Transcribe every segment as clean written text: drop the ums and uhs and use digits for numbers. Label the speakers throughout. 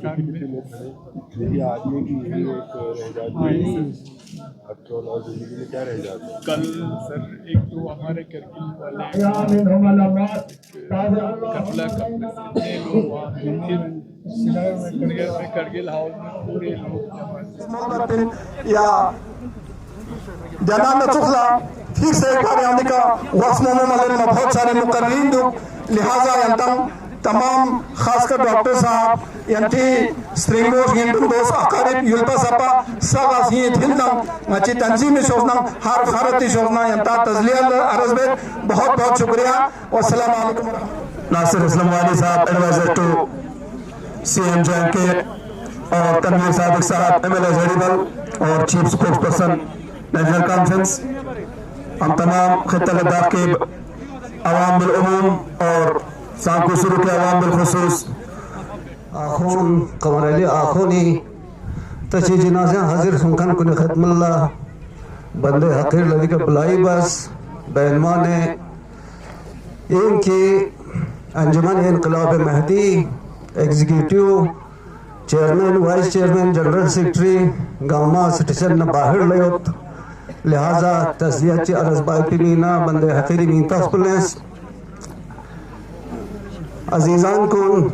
Speaker 1: پاکستان میں
Speaker 2: میری آدمی کی یہی ایک رہ جاتی ہے آپ کو اور زندگی میں کیا رہ جاتا ہے؟
Speaker 1: کل سر ایک تو ہمارے کرگل والے کربلا کا پریزنٹ لوگ وہاں پھر کرگل ہاؤس میں پورے لوگ جمع تھے.
Speaker 3: یا جنان نتخلا پھر سے ایک بار آنے کا وصف مملن میں بہت سارے مقررین دو لہذا ینتم تمام خاص کر ڈاکٹر صاحب ینتی سٹرینگوش ینتم دوست اقارب یلپا سپا ساغاز یہ دھلتم مچی تنظیمی شوزنم ہر خارتی شوزنا ینتا تزلیہ عرض بیت بہت بہت شکریہ والسلام علیکم. ناصر اسلام والی صاحب advisor to C M join کے اور تنویر صادق صاحب ایم ایل اے زیڈیبل اور chief sports person national conference ہم تمام خطہ لداخ کے عوام بالعموم اور سانکو شروع کے عوام بالخصوص آخون قمر علی آخونی تشی جنازہ حضر سنکن کن ختم اللہ بندے حقیر لدی کا بلائی بس بینمان ان کی انجمن انقلاب مہدی executive chairman vice chairman general secretary گاما سٹیشن باہر لیوت لہذا تصدیح چی عرض بائی پی مینا بندے حقیری مین تاسپلنس عزیزان کن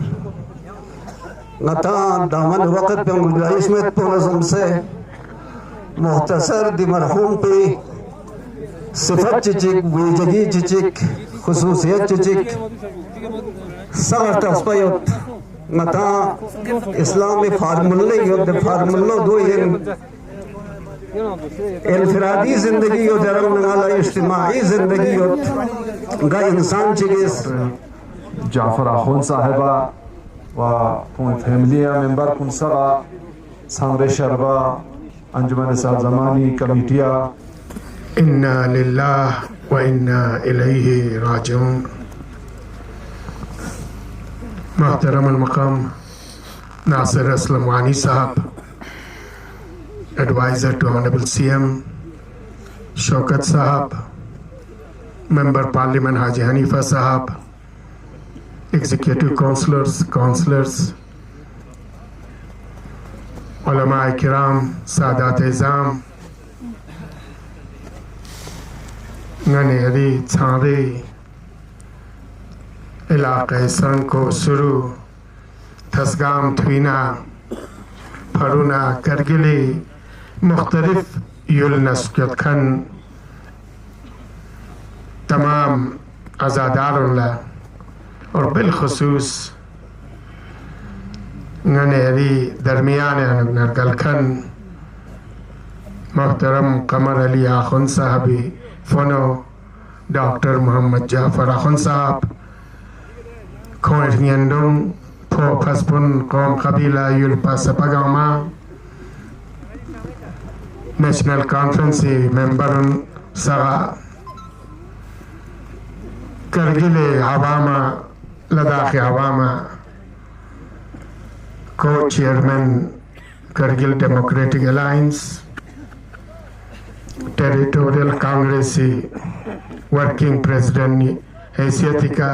Speaker 3: نتا دامن وقت پہ گنجائش میں پورزم سے مختصر دی مرحوم پہ صفت چچک ویجگی چچک خصوصیت چچک سغر تصپیت نتا اسلامی فارمولے یود فارمولو دو ین انفرادی زندگی یود درم نگالا اجتماعی زندگی یود گا انسان چگیس
Speaker 4: جعفر آخون صاحبہ و فیملیہ ممبر کن سغا سنگر شربہ انجمن سازمانی کمیٹیہ
Speaker 5: انا للہ و انا الیہ راجعون. محترم المقام ناصر اسلم وانی صاحب ایڈوائزر ٹو آنریبل سی ایم شوکت صاحب ممبر پارلیمنٹ حاجی حنیفہ صاحب ایگزیکٹیو کونسلرز علماء کرام سادات اعظام ننے علی چھاوے علاقہ سنکو سرو تھسگام تھوینا پھرونا کرگلی مختلف یلنسکت کھن تمام ازادار اللہ اور بالخصوص ننیری درمیان نرگل کھن محترم قمر علی آخون صاحبی فنو ڈاکٹر محمد جعفر آخون صاحب کھوئٹنیندم پھو پھسپن قوم قبیلہ یلپا سپگاما نیشنل کانفرنسی ممبرن سغا کرگل عواما لداخ عواما کو chairman Kargil democratic alliance territorial کانگریسی ورکنگ پریزیڈنٹ حیثیتی کا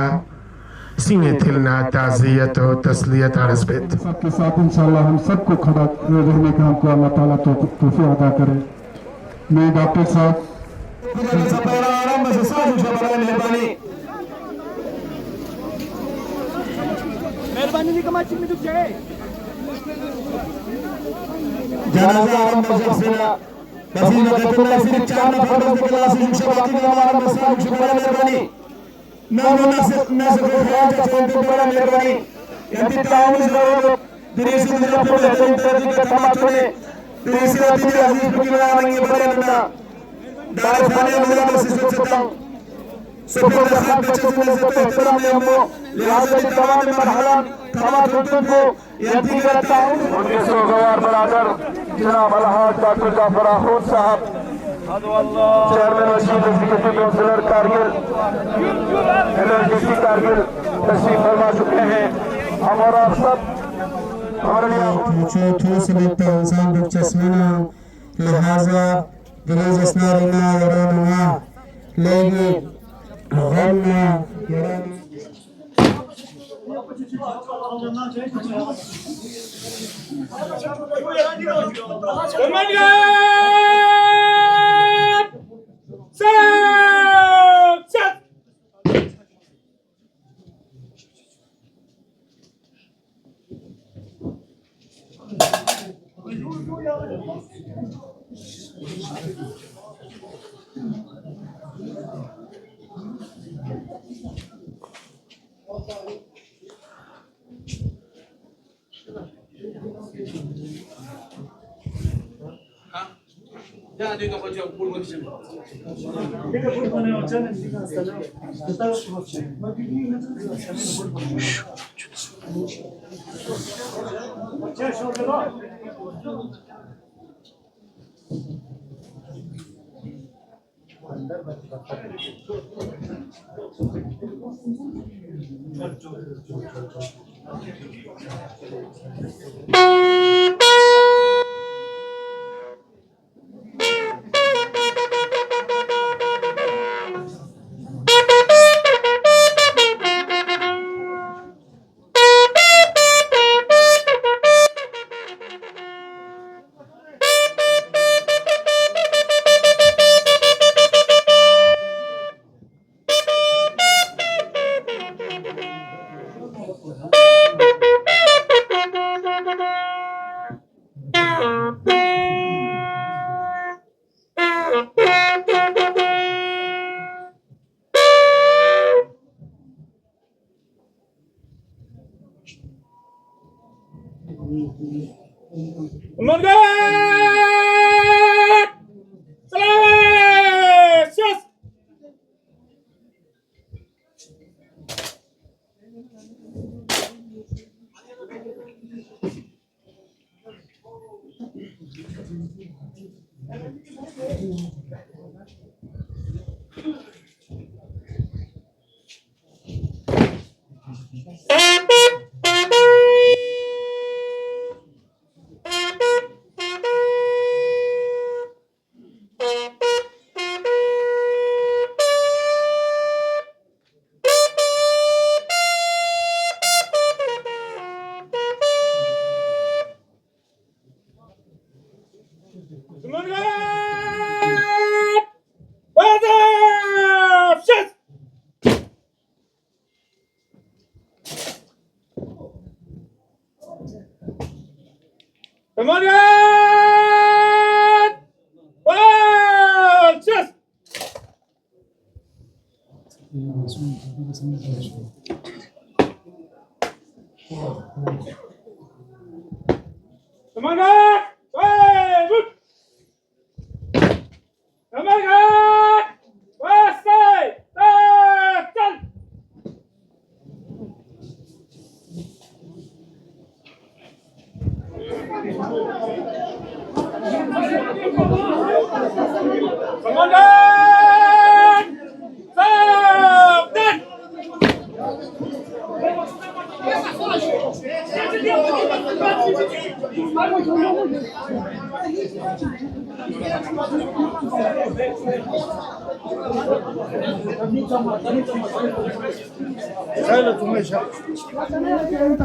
Speaker 5: سینے تھلنا تعزیت و تسلیت عرض بیت.
Speaker 6: سب کے ساتھ انشاءاللہ ہم سب کو کھڑا رہنے کا ہم کو اللہ تعالیٰ توفیق عطا کرے. میں ڈاکٹر صاحب
Speaker 3: مہربانی نہیں کما چکنے دکھ جائے جنازہ آرام مذہب سینا بسیم وقت اللہ صرف 4 نفر روز اللہ سے جمشہ باقی میں ہمارا مسئلہ جمشہ بڑا مہربانی نامو ناسک خیال چاہتے ہیں بڑا مہربانی ینتی تعاوز لوگ دریسی دلہ پر لہتن تردی کا تمات ہونے دریسی راتی بھی عزیز بکی آمنگی بڑے منا دار خانے مزرہ مسیح سکتا ہوں سپر دخات بچے سے عزت و احترام لے ہمو لہذا تمام مرحلہ تمام رتن کو ینتی کرتا ہوں. ان کے سوگوار برادر جناب الحاج ڈاکٹر جعفر آخون صاحب چیئرمین وشید executive councillor Kargil NLDC Kargil تشریف فرما چکے ہیں. ہم اور آپ سب
Speaker 7: ٹھوس لیتا انسان بک چسمنا لہذا دلیز اسنارنا یرانوا لیگی غننا یرانوا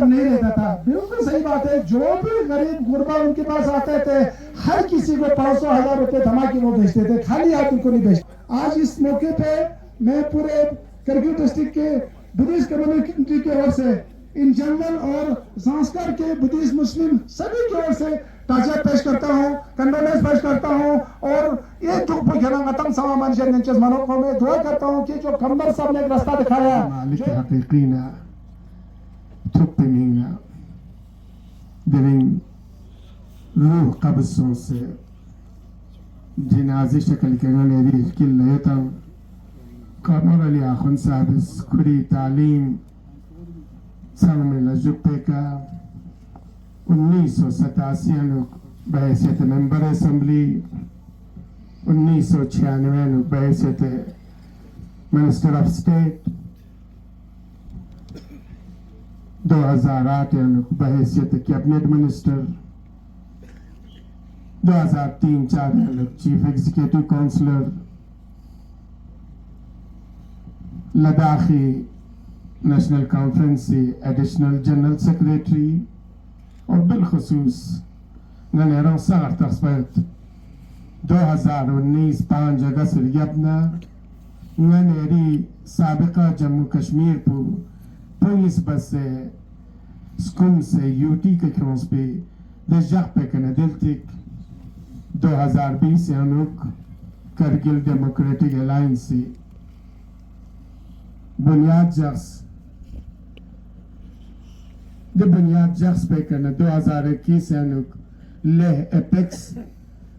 Speaker 6: نہیں رہتا تھا. بالکل صحیح بات ہے. جو بھی غریب غربا ان کے پاس آتے تھے ہر کسی کو 500,000 روپے دھماکے وہ بھیجتے تھے, خالی ہاتھ ان کو نہیں بھیجتے. آج اس موقع پہ میں پورے کرگل ڈسٹرکٹ کے بدھسٹ کمیونٹی کی اور سے ان جنرل اور زانسکر کے بدھسٹ مسلم سبھی کی اور سے تعزیت پیش کرتا ہوں, کنڈولنس پیش کرتا ہوں, اور یہ جو گھرانگتم سما منشر ننچس منوں کو میں دعا کرتا ہوں کہ جو کمبر صاحب نے ایک راستہ دکھایا مالک حقیقینا تھپنینا دین روح قبضوں سے جنازی شکل کے گنے ریش کی لیتاں قمر علی آخون صاحب کھری تعلیم سنگ میں لجپے کا 1987 بحیثیت ممبر اسمبلی, 1996 بحیثیت منسٹر آف اسٹیٹ, 2008 بحیثیت cabinet minister, 2003-04 chief executive councillor, لداخی
Speaker 5: نیشنل کانفرنس سے ایڈیشنل جنرل سیکریٹری اور بالخصوص ننیران ساغر تخصبت 2019 5 اگست ریبنا ننیری سابقہ جموں کشمیر پولیس بس سکم سے یوٹی کے کھونس پہ دجاق پہ کنے دلتک 2020 سے انوک کرگل ڈیموکریٹک الائنس سے بنیاد جخص پہ کنے 2021 سے انوک لہ اپیکس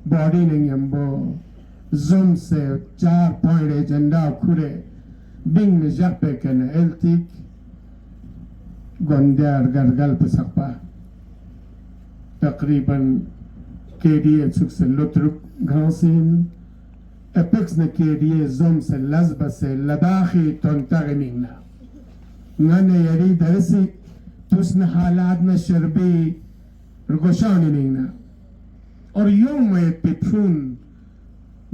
Speaker 5: باڈی نہیں ہمبو زم سے 4 پوائنٹ ایجنڈا کھرے بنگ نجاق پہ کنے التک گوندیار گرگل پہ سکپا تقریباً کے ڈی اے چھک سے لطرک گھانسین اپیکس نے کے ڈی اے زم سے لزب سے لداخی تنتغنینا نانے یری درسی تسن حالات نہ شربی رگوشانی نینا اور یوم میں پیپشون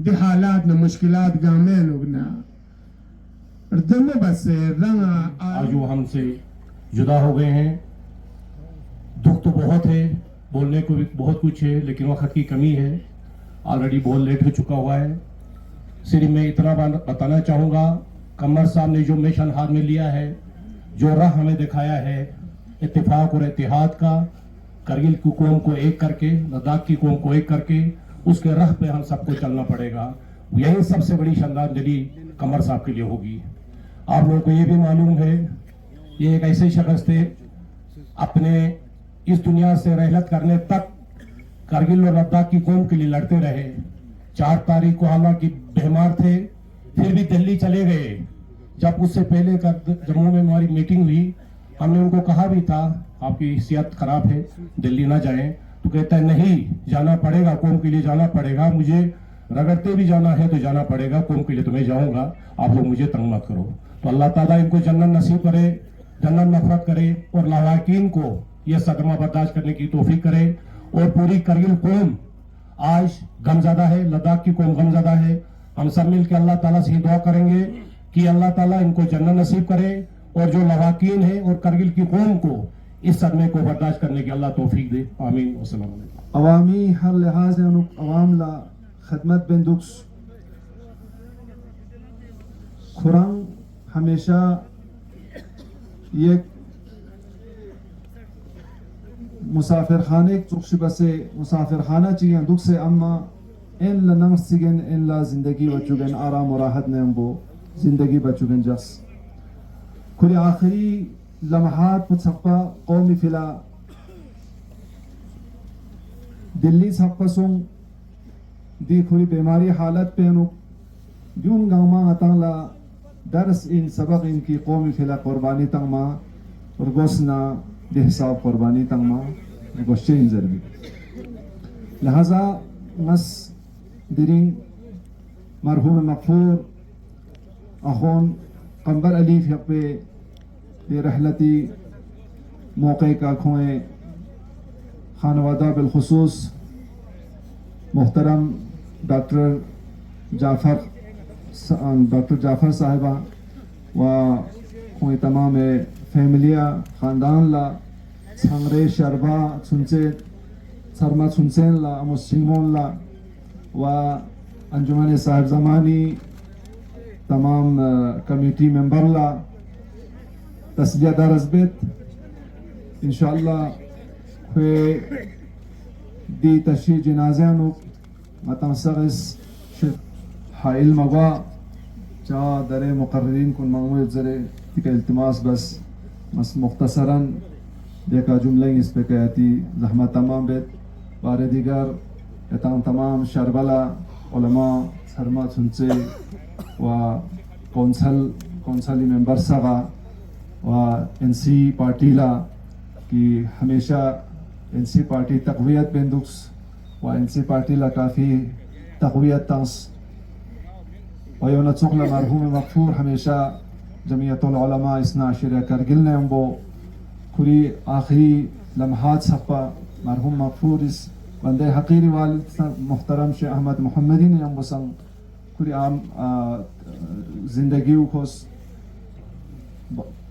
Speaker 5: دی حالات نہ مشکلات گامین اگنا اور دمو بس رنگا
Speaker 8: آج وہ ہم سے جدا ہو گئے ہیں. دکھ تو بہت ہے, بولنے کو بھی بہت کچھ ہے, لیکن وقت کی کمی ہے. آلریڈی بہت لیٹ ہو چکا ہوا ہے. صرف میں اتنا بتانا چاہوں گا, قمر صاحب نے جو مشن ہاتھ میں لیا ہے, جو راہ ہمیں دکھایا ہے اتفاق اور اتحاد کا, کرگل کی قوم کو ایک کر کے, لداخ کی قوم کو ایک کر کے, اس کے راہ پہ ہم سب کو چلنا پڑے گا. یہی سب سے بڑی شرمندگی قمر صاحب کے لیے ہوگی. آپ لوگوں کو یہ بھی معلوم ہے, یہ ایک ایسے شخص تھے اپنے اس دنیا سے رحلت کرنے تک کرگل اور لداخ کی قوم کے لیے لڑتے رہے. 4 تاریخ کو حالانکہ بیمار تھے, پھر بھی دلی چلے گئے. جب اس سے پہلے جموں میں ہماری میٹنگ ہوئی, ہم نے ان کو کہا بھی تھا آپ کی صحت خراب ہے, دلی نہ جائیں. تو کہتا ہے نہیں, جانا پڑے گا, قوم کے لیے جانا پڑے گا, مجھے رگڑتے بھی جانا ہے تو جانا پڑے گا, قوم کے لیے تو میں جاؤں گا, آپ لوگ مجھے تنگ مت کرو. تو اللہ تعالیٰ ان کو جنت نصیب کرے, جنت نفرت کرے, اور لاحقین کو یہ صدمہ برداشت کرنے کی توفیق کرے. اور پوری کرگل قوم آج غمزدہ ہے, لداخ کی قوم غمزدہ ہے. ہم سب مل کے اللہ تعالیٰ سے دعا کریں گے کہ اللہ تعالیٰ ان کو جنت نصیب کرے, اور جو لاحقین ہیں اور کرگل کی قوم کو اس صدمے کو برداشت کرنے کی اللہ توفیق دے. آمین. السلام علیکم.
Speaker 4: عوامی ہر لحاظ عوام لا خدمت بندکس خوران ہمیشہ یہ مسافر خانے چکش بسے مسافر خانہ چیئے دکھ سے, اما ان لنمس چیگن ان لا زندگی بچوگن آرام و راحت نے امبو زندگی بچوگن جس کھلی آخری لمحات پتسقپا قومی فلا دلی سقپا سن دی کھلی بیماری حالت پینو جون گاما اتان لا درس ان سبق ان کی قومی فلا قربانی تنگما اور گوسنا دی حساب قربانی تنگما گوشتے ان ضربی. لہذا نس درین مرحوم مغفور اخون قمبر علیف حق پہ دی رحلتی موقع کا کھوئیں خانوادہ بالخصوص محترم ڈاکٹر جعفر صاحبہ و کوئی تمام فیملیہ خاندان لا سنگرے شربا سنچے سرما سنسین لا مسلمون لا و انجمن صاحب زمانی تمام کمیٹی ممبر لا تسلیہ درز بیت انشاءاللہ خوی دی تشریح جنازیانو متن سغس حائل مغا چا در مقررین کن معمول زرے تک التماس بس مختصراً دیکھا جملیں اس پہ کہتی زحمت تمام بیت بار دیگر تمام شربلا علماء سرما سنچے و کونسلی ممبر سغا و این سی پارٹی لا کی ہمیشہ این سی پارٹی تقویت بندکس و این سی پارٹی لا کافی تقویت تنس و یونا چقل مرحوم مغفور ہمیشہ جمعیت العلماء اسنا عشرہ کرگل نے ہم وہ کھری آخری لمحات سپا مرحوم مغفور اس بندے حقیری والد محترم شیخ احمد محمدی نے ہم وہ سنگ کھری عام زندگیوں کو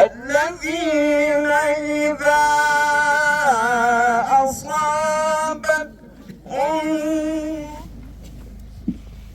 Speaker 3: الذين إذا أصابتهم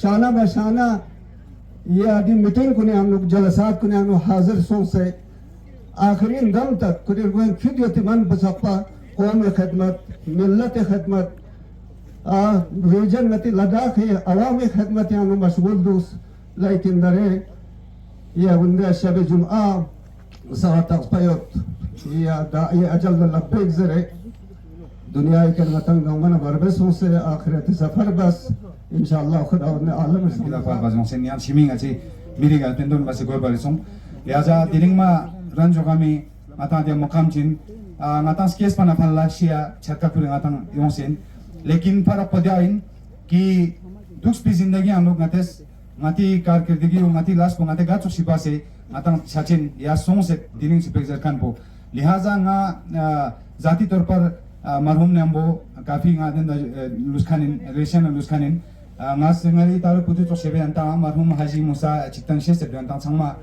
Speaker 6: شانہ بشانہ یہ آدھی میٹنگ کو ہم لوگ جلسات کو ہم لوگ حاضر سو سے آخری دم تک کنیر خدمت من بسپا قوم خدمت ملت خدمت ریجن نتی لداخ عوام خدمت ہم لوگ مشغول دوس لیکن درے یہ ہندے شب جمعہ ساعت تقفیت یہ اجل لبیک زرے دنیا کے وطن گومن بربس ہوں سے آخرت سفر بس انشاءاللہ خدا نے عالم اس
Speaker 9: kita fa bazong sen yan shiming achi miriga tendon basi gor barisong liaza diringma ranjogami ata de mukam chin ngata skes pana phalla shia chatka kuri ngata yongsen lekin para padain ki duks pi zindagi hum log ngates ngati karkirdagi ngati las ko ngate gacho sipa se ngata sachin ya song se diring sipexer kan po lihaza nga zati tor par marhum ne ambo kafi ngaden luskanin relation luskanin ngas ngari taru putu to sebe anta marhum haji musa chitang she se anta changma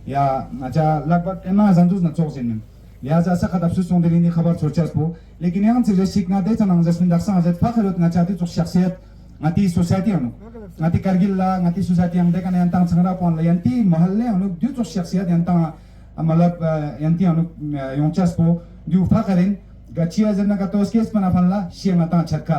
Speaker 9: ya ngaja lagbak ena zanjuz na chogsin lihaza sa khadab su sondeli ni khabar chorchas po lekin yang se sik na de tanang jasmin daksa azat fakhrut na chati to shakhsiyat ngati society anu ngati kargil la ngati society yang de kan anta changra pon la yanti mahalle anu du to shakhsiyat anta amalab yanti anu yongchas po du fakharin gachia janna ka tos kes pana phalla she ngata chakka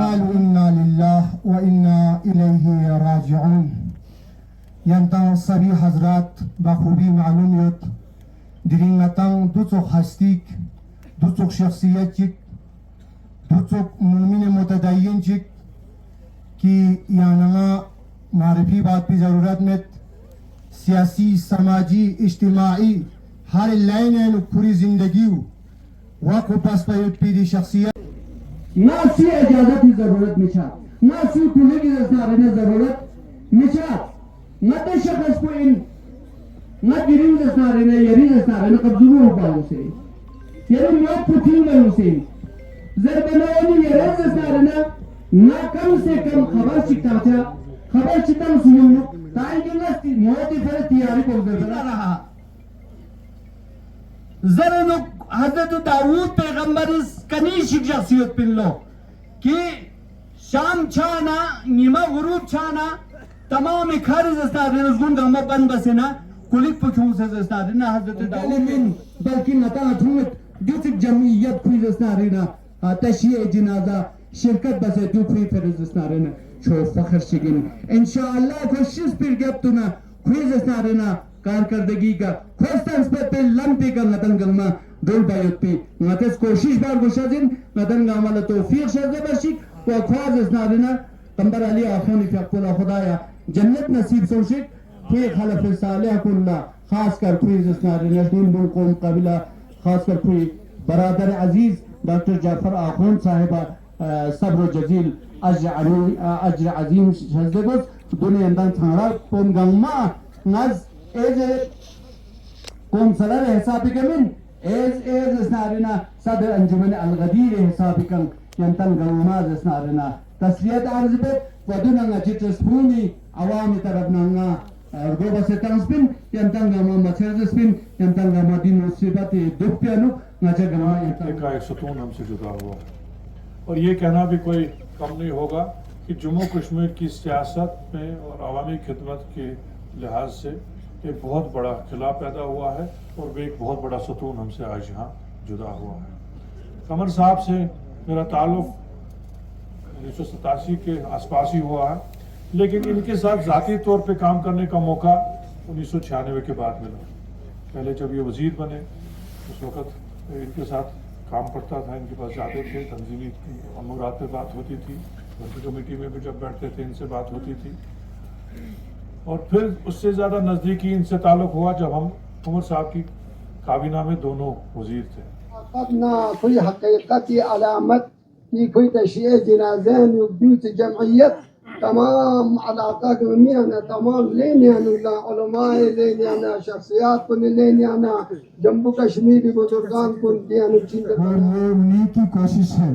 Speaker 6: قالوا إنا لله وإنا إليه راجعون ينتهي سبي حضرات بخوبي معلومات درينتان دوتو خاستيك دوچوک شخصیت چک دوچوک مومن متدین چک کی یانما معرفی بات پی ضرورت میں سیاسی سماجی اجتماعی ہر لائن ہے پوری زندگی وقت پاس پی شخصیت نہ سی اجازت کی ضرورت مچا نہ سی کھلے کی رسارے ضرورت مچا نہ تے شخص کو ان نہ گرین رسارے نے یری رسارے نے قبضو ہو پاؤ سے یعنی موت پھٹی میں حسین زربنانی یہ رز سارنا نہ کم سے کم خبر چکتا تھا خبر چکتا مسلم تائی کہ نستی موتی پر تیاری کو زربنا رہا زرنو حضرت داود پیغمبر اس کنیشک شخصیت پن لو کہ شام چھانا نیمہ غروب چھانا تمام خارج استارنا زگون گمہ بند بسنا کلک پکھوں سے استارنا حضرت داود بلکہ نتا اتھوت دوچک جمعیت کوئی رسنارینا تشیع جنازہ شرکت بسے دو کوئی فرز رسنارینا چھو فخر شگن انشاءاللہ خوشش پر گپتونا کوئی رسنارینا کارکردگی کا خوستانس پر لمپی کا نتن گلما دول بایت پی نتس کوشش بار گوشازن نتن گامالا توفیق شازه باشک و خواز رسنارینا تنبر علی آخونی فی اقبول خدایا جنت نصیب سوشک کوئی خلف صالح کلا خاص کر کوئی رسنارینا دون بول قوم قابلہ خاص کر کوئی برادر عزیز ڈاکٹر جعفر آخون صاحبہ صبر جزیل اجر عظیم شزدگوز دنیا اندان تھانرا پون گنگما نز ایز قوم سلر حسابی کمین ایز اسنارینا صدر انجمن الغدیر حسابی کم ینتن گنگما اسنارینا تسلیت عرض بیت ودوننگا چیترسپونی عوامی طرف ننگا گو بس تنسپن ینتن گما مسیرزسپن ینتن گما دین مصیبت دکھ پیانو نچا گما ینتن
Speaker 10: کا ایک ستون ہم سے جدا ہوا اور یہ کہنا بھی کوئی کم نہیں ہوگا کہ جموں کشمیر کی سیاست میں اور عوامی خدمت کے لحاظ سے ایک بہت بڑا خلا پیدا ہوا ہے اور ایک بہت بڑا ستون ہم سے آج یہاں جدا ہوا ہے قمر صاحب سے میرا تعلق 1987 کے آس پاس ہی ہوا ہے لیکن ان کے ساتھ ذاتی طور پہ کام کرنے کا موقع 1996 کے بعد ملا پہلے جب یہ وزیر بنے اس وقت ان کے ساتھ کام پڑتا تھا ان کے پاس جاتے تھے تنظیمی امورات پہ بات ہوتی تھی کمیٹی میں بھی جب بیٹھتے تھے ان سے بات ہوتی تھی اور پھر اس سے زیادہ نزدیکی ان سے تعلق ہوا جب ہم عمر صاحب کی کابینہ میں دونوں وزیر تھے
Speaker 6: فقدنا كل حقيقتي علامت في كل تشييع جنازين وبيوت جمعيات تمام علاقات ميانا تمام لين علماء لين شخصيات كن لين جموں کشمیری بزرگان کن انہیں کی کوشش ہے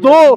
Speaker 11: 2